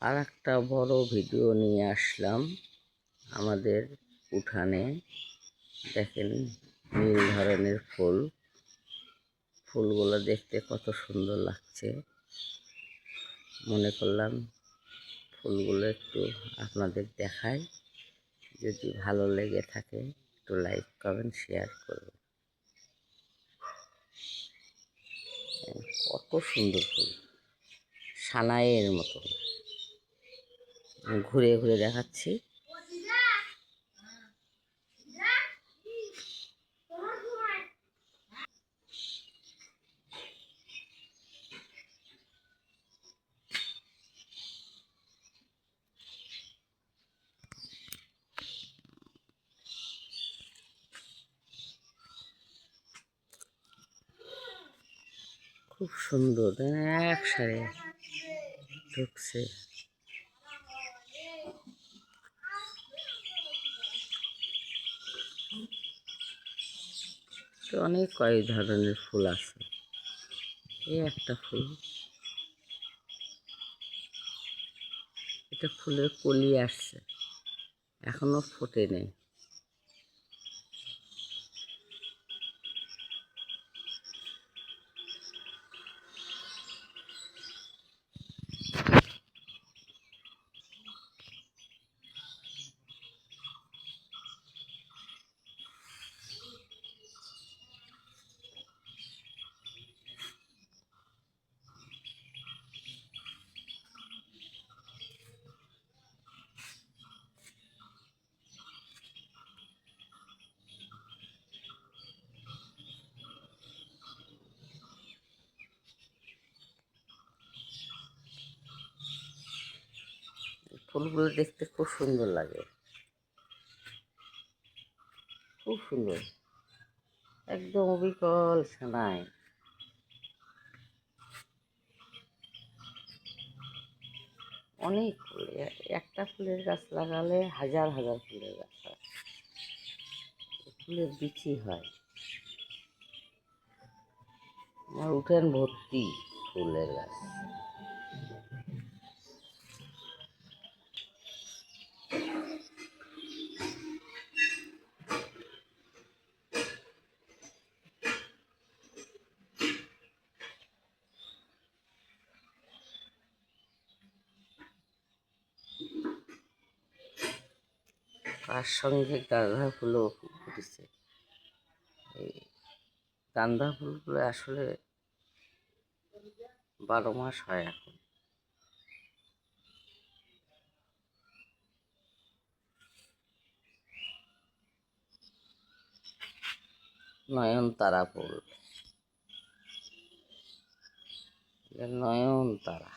আর একটা বড় ভিডিও নিয়ে আসলাম আমাদের উঠানে। দেখেন নীল ধরনের ফুল, ফুলগুলো দেখতে কত সুন্দর লাগছে। মনে করলাম ফুলগুলো একটু আপনাদের দেখাই। যদি ভালো লেগে থাকে একটু লাইক কমেন্ট শেয়ার করবেন। কত সুন্দর ফুল, সানাইয়ের মতো। ঘুরে ঘুরে দেখাচ্ছি। খুব সুন্দর, এক সারে ঢুকছে। অনেক কয়েক ধরনের ফুল আছে। এই একটা ফুল, এটা ফুলের কলি আসছে, এখনো ফোটে নেই। ফুলগুলো দেখতে খুব সুন্দর লাগে, খুব সুন্দর, একদম অবিকল সানাই। অনেক ফুল, একটা ফুলের গাছ লাগালে হাজার হাজার ফুলের গাছ হয়, ফুলের বিচি হয়। আমার উঠোন ভর্তি ফুলের গাছ। তার সঙ্গে গাঁদা ফুলও ফুটেছে। এই গাঁদা ফুলগুলো আসলে 12 মাস হয় এখন। নয়নতারা ফুল, নয়নতারা।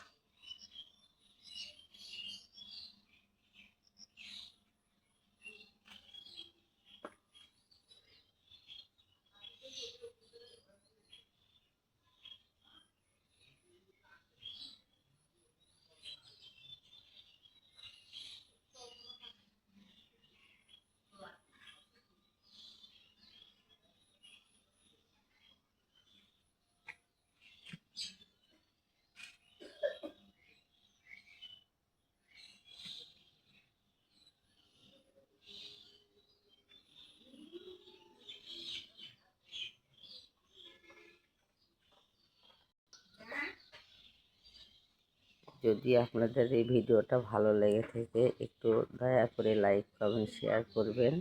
যদি আপনাদের এই ভিডিওটা ভালো লেগে থাকে একটু দয়া করে লাইক কমেন্ট শেয়ার করবেন।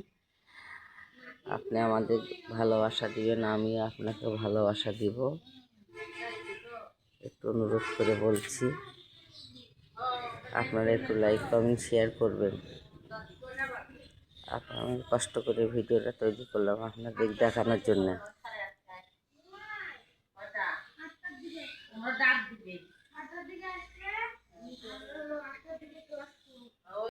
আপনি আমাদের ভালোবাসা দিবেন, আমি আপনাকে ভালোবাসা দিব। একটু অনুরোধ করে বলছি, আপনারা একটু লাইক কমেন্ট শেয়ার করবেন। আমি কষ্ট করে ভিডিওটা তৈরি করলাম আপনাদের দেখানোর জন্য।